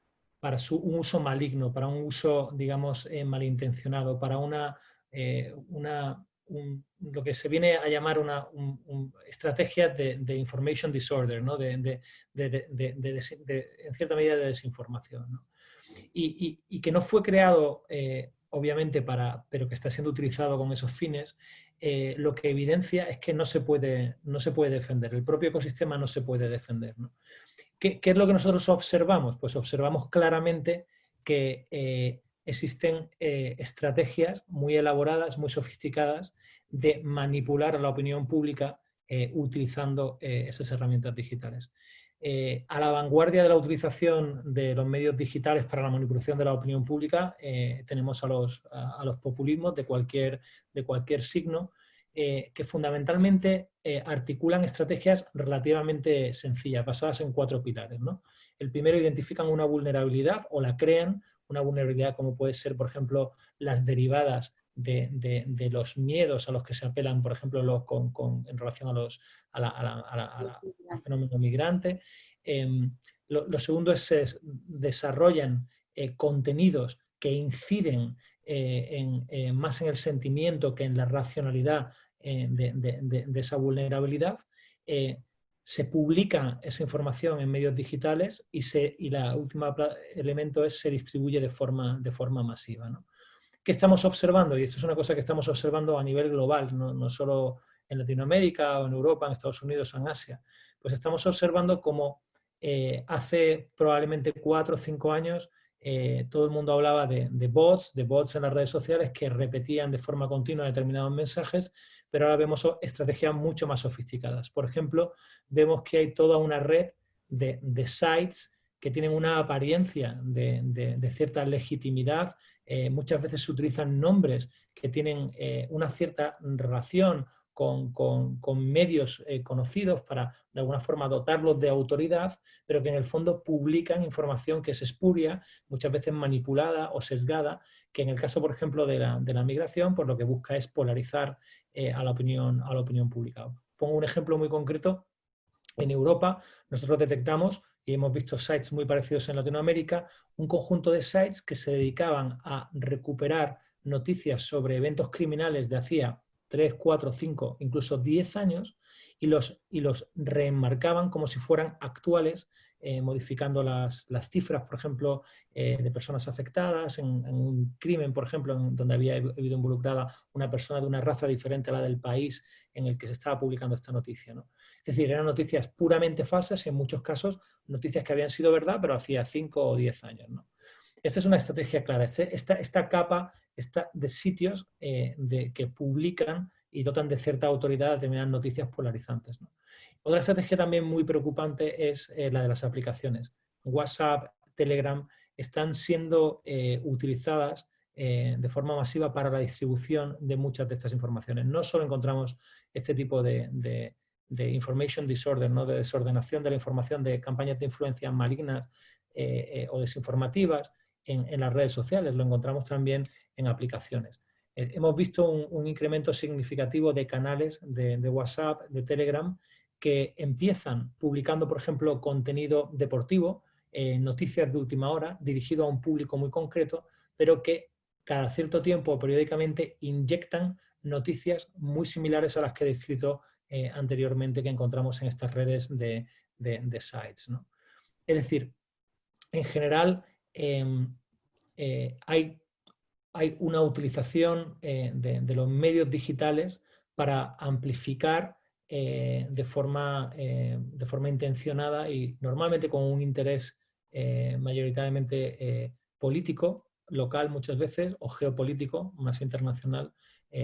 un uso maligno, para un uso, digamos, malintencionado, para lo que se viene a llamar estrategia de information disorder, ¿no? En cierta medida de desinformación, ¿no? Y que no fue creado, obviamente, pero que está siendo utilizado con esos fines, lo que evidencia es que no se puede defender. El propio ecosistema no se puede defender, ¿no? ¿Qué es lo que nosotros observamos? Pues observamos claramente que existen estrategias muy elaboradas, muy sofisticadas de manipular a la opinión pública utilizando esas herramientas digitales. A la vanguardia de la utilización de los medios digitales para la manipulación de la opinión pública tenemos a los populismos de cualquier signo, que fundamentalmente articulan estrategias relativamente sencillas, basadas en 4 pilares, ¿no? El primero, identifican una vulnerabilidad o la crean, una vulnerabilidad como puede ser, por ejemplo, las derivadas de los miedos a los que se apelan, por ejemplo, en relación al fenómeno migrante. Lo segundo es que se desarrollan contenidos que inciden más en el sentimiento que en la racionalidad de esa vulnerabilidad. Se publica esa información en medios digitales y el último elemento es se distribuye de forma masiva, ¿no? ¿Qué estamos observando? Y esto es una cosa que estamos observando a nivel global, no solo en Latinoamérica o en Europa, en Estados Unidos o en Asia. Pues estamos observando cómo hace probablemente 4 o 5 años todo el mundo hablaba de bots en las redes sociales que repetían de forma continua determinados mensajes, pero ahora vemos estrategias mucho más sofisticadas. Por ejemplo, vemos que hay toda una red de sites que tienen una apariencia de cierta legitimidad. Muchas veces se utilizan nombres que tienen una cierta relación con medios conocidos para de alguna forma dotarlos de autoridad, pero que en el fondo publican información que es espuria, muchas veces manipulada o sesgada, que en el caso, por ejemplo, de la migración, pues lo que busca es polarizar a la opinión pública. Pongo un ejemplo muy concreto. En Europa nosotros detectamos, y hemos visto sites muy parecidos en Latinoamérica, un conjunto de sites que se dedicaban a recuperar noticias sobre eventos criminales de hacía 3, 4, 5, incluso 10 años y los reenmarcaban como si fueran actuales, modificando las cifras, por ejemplo, de personas afectadas en un crimen, por ejemplo, donde había habido involucrada una persona de una raza diferente a la del país en el que se estaba publicando esta noticia, ¿no? Es decir, eran noticias puramente falsas y en muchos casos noticias que habían sido verdad, pero hacía 5 o 10 años, ¿no? Esta es una estrategia clara. Esta capa de sitios que publican y dotan de cierta autoridad a determinadas noticias polarizantes, ¿no? Otra estrategia también muy preocupante es la de las aplicaciones. WhatsApp, Telegram están siendo utilizadas de forma masiva para la distribución de muchas de estas informaciones. No solo encontramos este tipo de information disorder, ¿no? De desordenación de la información, de campañas de influencia malignas o desinformativas en las redes sociales, lo encontramos también en aplicaciones. Hemos visto un incremento significativo de canales de WhatsApp, de Telegram, que empiezan publicando, por ejemplo, contenido deportivo, noticias de última hora, dirigido a un público muy concreto, pero que cada cierto tiempo o periódicamente inyectan noticias muy similares a las que he descrito anteriormente que encontramos en estas redes de sites, ¿no? Es decir, en general hay una utilización de los medios digitales para amplificar de forma intencionada y normalmente con un interés mayoritariamente político, local muchas veces, o geopolítico, más internacional,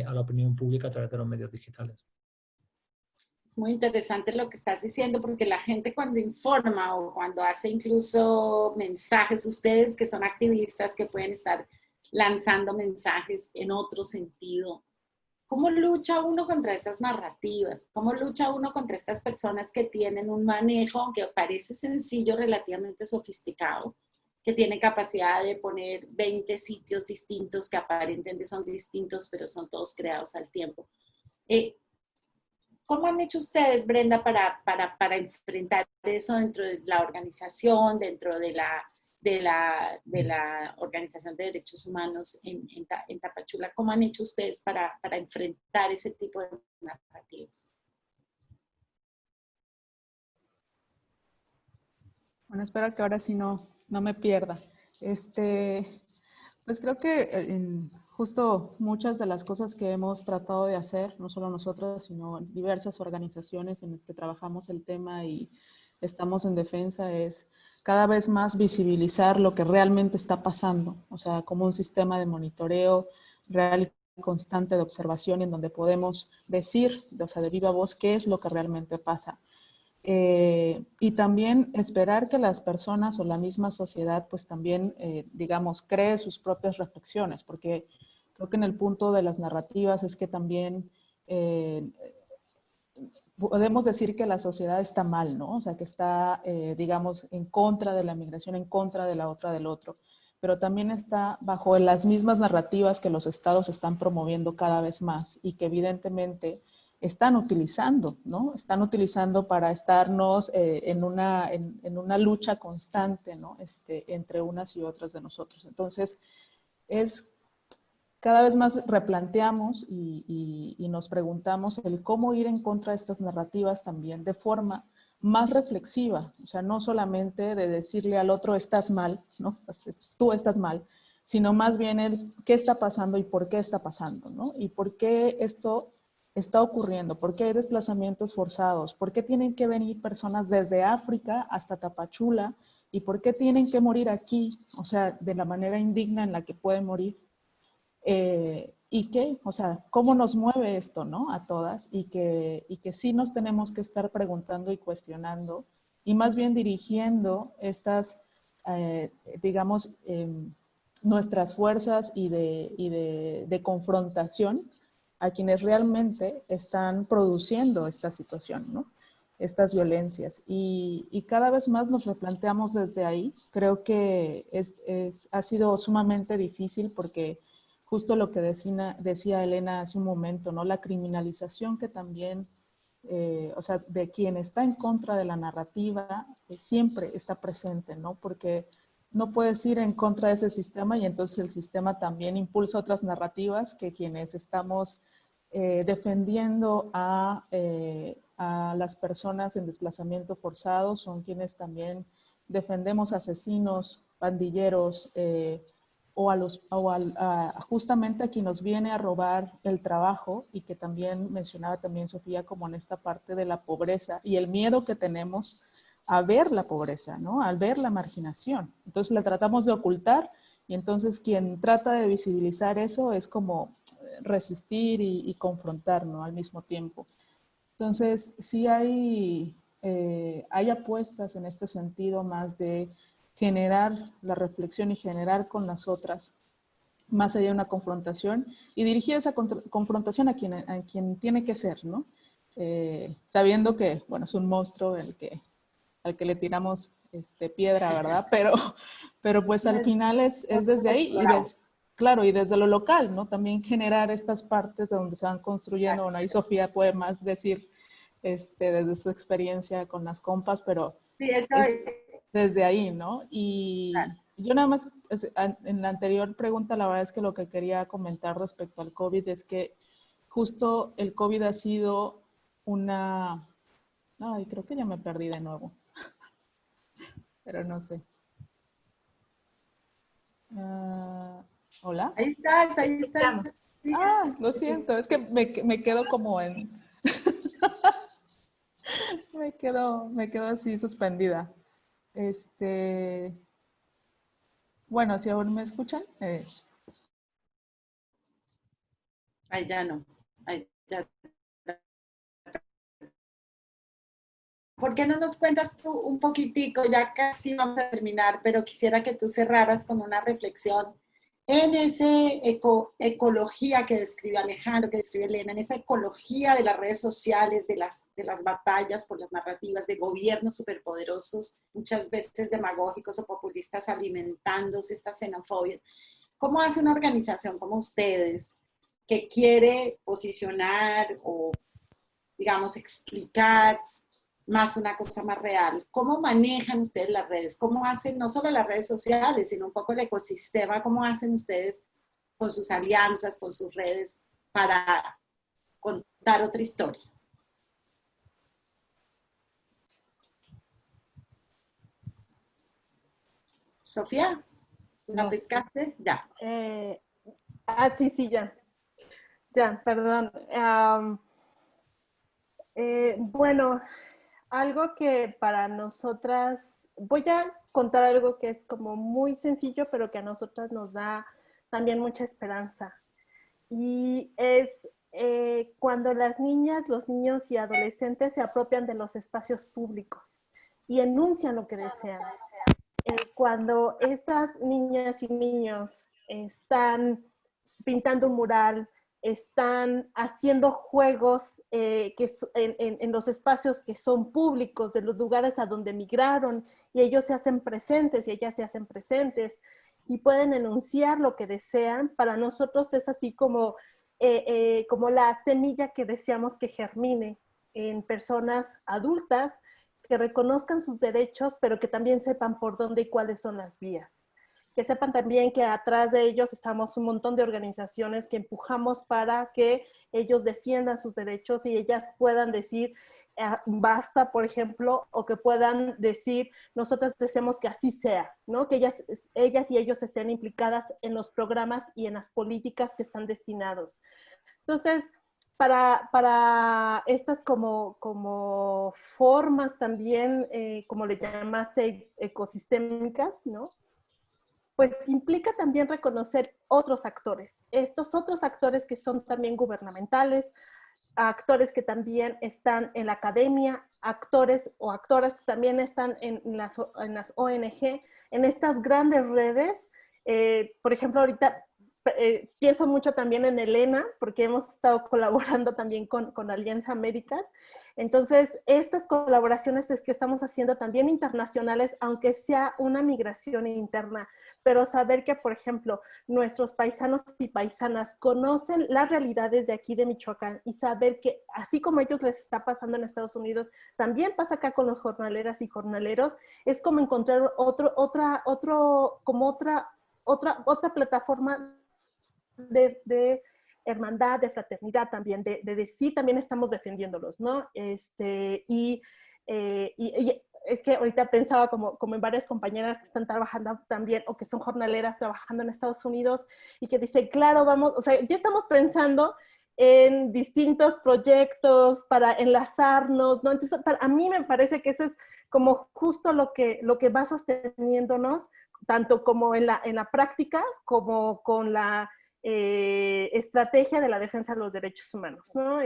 a la opinión pública a través de los medios digitales. Es muy interesante lo que estás diciendo, porque la gente cuando informa o cuando hace incluso mensajes, ustedes que son activistas que pueden estar lanzando mensajes en otro sentido, ¿cómo lucha uno contra esas narrativas? ¿Cómo lucha uno contra estas personas que tienen un manejo, aunque parece sencillo, relativamente sofisticado, que tienen capacidad de poner 20 sitios distintos que aparentemente son distintos, pero son todos creados al tiempo? ¿Cómo han hecho ustedes, Brenda, para enfrentar eso dentro de la organización, dentro de la Organización de Derechos Humanos en Tapachula? ¿Cómo han hecho ustedes para enfrentar ese tipo de narrativas? Bueno, espero que ahora sí no me pierda. Pues creo que justo muchas de las cosas que hemos tratado de hacer, no solo nosotros, sino diversas organizaciones en las que trabajamos el tema y estamos en defensa, es cada vez más visibilizar lo que realmente está pasando, o sea, como un sistema de monitoreo real y constante de observación en donde podemos decir, o sea, de viva voz, qué es lo que realmente pasa. Y también esperar que las personas o la misma sociedad pues también, digamos, cree sus propias reflexiones, porque creo que en el punto de las narrativas es que también podemos decir que la sociedad está mal, ¿no? O sea, que está, digamos, en contra de la migración, en contra de la otra del otro, pero también está bajo las mismas narrativas que los estados están promoviendo cada vez más y que evidentemente están utilizando, ¿no? Están utilizando para estarnos en una lucha constante, ¿no? Entre unas y otras de nosotros. Entonces, cada vez más replanteamos y nos preguntamos el cómo ir en contra de estas narrativas también de forma más reflexiva, o sea, no solamente de decirle al otro estás mal, ¿no? Tú estás mal, sino más bien el qué está pasando y por qué está pasando, ¿no? Y por qué esto está ocurriendo, por qué hay desplazamientos forzados, por qué tienen que venir personas desde África hasta Tapachula ¿Y por qué tienen que morir aquí? O sea, de la manera indigna en la que pueden morir. ¿Y qué? O sea, ¿cómo nos mueve esto, no? A todas, y que sí nos tenemos que estar preguntando y cuestionando, y más bien dirigiendo estas, digamos, nuestras fuerzas y de confrontación a quienes realmente están produciendo esta situación, ¿no? Estas violencias. Y cada vez más nos replanteamos desde ahí. Creo que ha sido sumamente difícil porque justo lo que decía Elena hace un momento, ¿no? La criminalización que también, o sea, de quien está en contra de la narrativa, siempre está presente, ¿no? Porque no puedes ir en contra de ese sistema y entonces el sistema también impulsa otras narrativas que quienes estamos defendiendo a las personas en desplazamiento forzado son quienes también defendemos asesinos, pandilleros, justamente a quien nos viene a robar el trabajo, y que también mencionaba también Sofía, como en esta parte de la pobreza y el miedo que tenemos a ver la pobreza, ¿no? Al ver la marginación. Entonces la tratamos de ocultar, y entonces quien trata de visibilizar eso es como resistir y confrontar, ¿no? Al mismo tiempo. Entonces sí hay apuestas en este sentido, más de generar la reflexión y generar con las otras, más allá de una confrontación, y dirigir esa confrontación a quien tiene que ser, ¿no? Sabiendo que, bueno, es un monstruo al que le tiramos piedra, ¿verdad? Pero pues al final es desde ahí, claro, y desde lo local, ¿no? También generar estas partes de donde se van construyendo. Bueno, ahí Sofía puede más decir desde su experiencia con las compas, pero Sí, eso es desde ahí, ¿no? Y claro. yo nada más, en la anterior pregunta, la verdad es que lo que quería comentar respecto al COVID es que justo el COVID ha sido una... Ay, creo que ya me perdí de nuevo, pero no sé. ¿Hola? Ahí estás, ahí estás. Escuchamos. Sí, Lo sí, siento, es que me quedo como en... me quedo así suspendida. Bueno, si aún me escuchan. ahí ya no. Ahí ya. ¿Por qué no nos cuentas tú un poquitico? Ya casi vamos a terminar, pero quisiera que tú cerraras con una reflexión en esa ecología que describe Alejandro, que describe Elena, en esa ecología de las redes sociales, de las batallas por las narrativas de gobiernos superpoderosos, muchas veces demagógicos o populistas, alimentándose estas xenofobias. ¿Cómo hace una organización como ustedes que quiere posicionar o, digamos, explicar más una cosa más real? ¿Cómo manejan ustedes las redes? ¿Cómo hacen no solo las redes sociales, sino un poco el ecosistema? ¿Cómo hacen ustedes con sus alianzas, con sus redes, para contar otra historia? Sofía, ¿la No. pescaste? Ya. Sí, ya. Ya, perdón. Bueno, algo que para nosotras, voy a contar algo que es como muy sencillo, pero que a nosotras nos da también mucha esperanza. Y es cuando las niñas, los niños y adolescentes se apropian de los espacios públicos y enuncian lo que desean. Cuando estas niñas y niños están pintando un mural, están haciendo juegos en los espacios que son públicos, de los lugares a donde migraron, y ellos se hacen presentes y ellas se hacen presentes y pueden enunciar lo que desean. Para nosotros es así como la semilla que deseamos que germine en personas adultas que reconozcan sus derechos, pero que también sepan por dónde y cuáles son las vías. Que sepan también que atrás de ellos estamos un montón de organizaciones que empujamos para que ellos defiendan sus derechos y ellas puedan decir basta, por ejemplo, o que puedan decir nosotros deseamos que así sea, ¿no? Que ellas y ellos estén implicadas en los programas y en las políticas que están destinados. Entonces, para estas como formas también, como le llamaste, ecosistémicas, ¿no? Pues implica también reconocer otros actores, estos otros actores que son también gubernamentales, actores que también están en la academia, actores o actoras que también están en las ONG, en estas grandes redes. Por ejemplo, ahorita pienso mucho también en Elena, porque hemos estado colaborando también con Alianza Américas. Entonces, estas colaboraciones es que estamos haciendo también internacionales, aunque sea una migración interna, pero saber que, por ejemplo, nuestros paisanos y paisanas conocen las realidades de aquí de Michoacán y saber que así como a ellos les está pasando en Estados Unidos, también pasa acá con los jornaleras y jornaleros, es como encontrar otra plataforma de hermandad, de fraternidad también, de decir también estamos defendiéndolos, ¿no? Y es que ahorita pensaba como en varias compañeras que están trabajando también o que son jornaleras trabajando en Estados Unidos y que dicen, claro, vamos, o sea, ya estamos pensando en distintos proyectos para enlazarnos, ¿no? Entonces, a mí me parece que eso es como justo lo que va sosteniéndonos, tanto como en la práctica, como con la estrategia de la defensa de los derechos humanos, ¿no?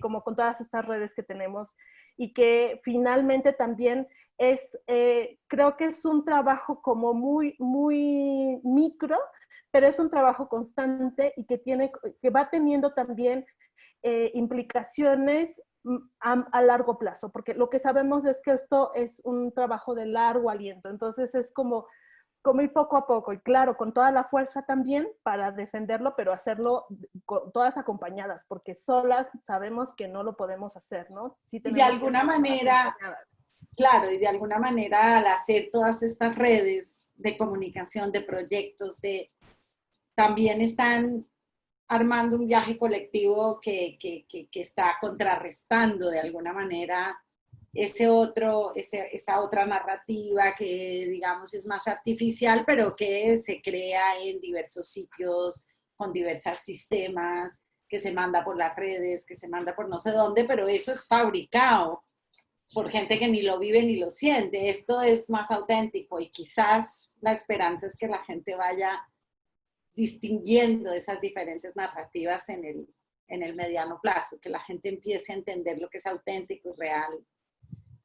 Como con todas estas redes que tenemos y que finalmente también es, creo que es un trabajo como muy micro, pero es un trabajo constante y que va teniendo también implicaciones a largo plazo, porque lo que sabemos es que esto es un trabajo de largo aliento, entonces es como ir poco a poco y claro, con toda la fuerza también para defenderlo, pero hacerlo todas acompañadas, porque solas sabemos que no lo podemos hacer, ¿no? Sí, y de alguna manera, claro, y de alguna manera al hacer todas estas redes de comunicación, de proyectos, también están armando un viaje colectivo que está contrarrestando de alguna manera esa otra narrativa que, digamos, es más artificial, pero que se crea en diversos sitios, con diversos sistemas, que se manda por las redes, que se manda por no sé dónde, pero eso es fabricado por gente que ni lo vive ni lo siente. Esto es más auténtico y quizás la esperanza es que la gente vaya distinguiendo esas diferentes narrativas en el mediano plazo, que la gente empiece a entender lo que es auténtico y real,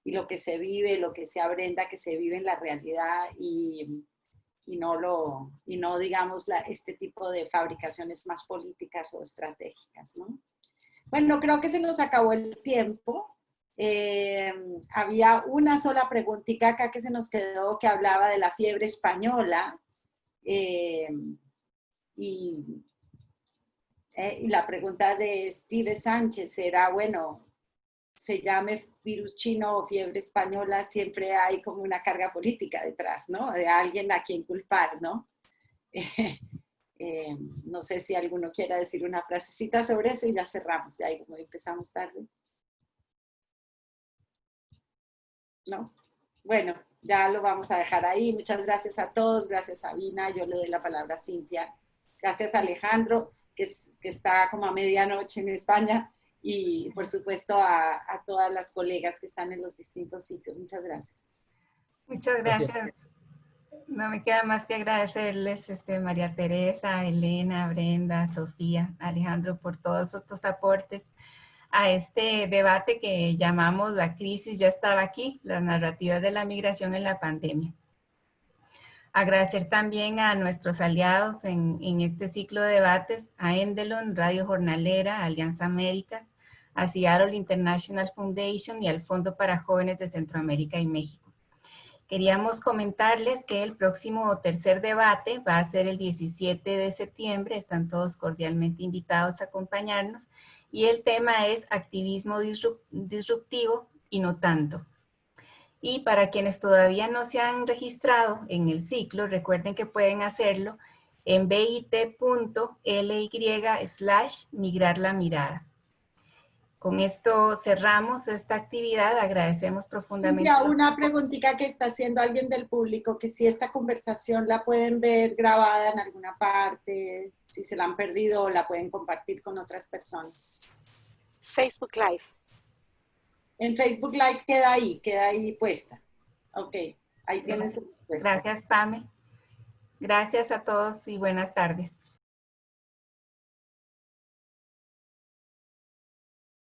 y lo que se vive, lo que se aprenda que se vive en la realidad y no digamos, este tipo de fabricaciones más políticas o estratégicas, ¿no? Bueno, creo que se nos acabó el tiempo. Había una sola preguntita acá que se nos quedó que hablaba de la fiebre española y la pregunta de Steve Sánchez era, bueno, se llame virus chino o fiebre española, siempre hay como una carga política detrás, ¿no? De alguien a quien culpar, ¿no? No sé si alguno quiera decir una frasecita sobre eso y ya cerramos, ya como empezamos tarde. ¿No? Bueno, ya lo vamos a dejar ahí. Muchas gracias a todos, gracias a Sabina, yo le doy la palabra a Cintia. Gracias a Alejandro, que está como a medianoche en España. Y por supuesto a todas las colegas que están en los distintos sitios. Muchas gracias. Muchas gracias. No me queda más que agradecerles, María Teresa, Elena, Brenda, Sofía, Alejandro, por todos estos aportes a este debate que llamamos La crisis ya estaba aquí, las narrativas de la migración en la pandemia. Agradecer también a nuestros aliados en este ciclo de debates, a Endelon, Radio Jornalera, Alianza Américas, a Seattle International Foundation y al Fondo para Jóvenes de Centroamérica y México. Queríamos comentarles que el próximo tercer debate va a ser el 17 de septiembre, están todos cordialmente invitados a acompañarnos, y el tema es activismo disruptivo y no tanto. Y para quienes todavía no se han registrado en el ciclo, recuerden que pueden hacerlo en bit.ly/migrar la mirada. Con esto cerramos esta actividad. Agradecemos profundamente. Silvia, una preguntita que está haciendo alguien del público, que si esta conversación la pueden ver grabada en alguna parte, si se la han perdido o la pueden compartir con otras personas. Facebook Live. En Facebook Live queda ahí puesta. Ok, ahí tienes su respuesta. Gracias, Pame. Gracias a todos y buenas tardes.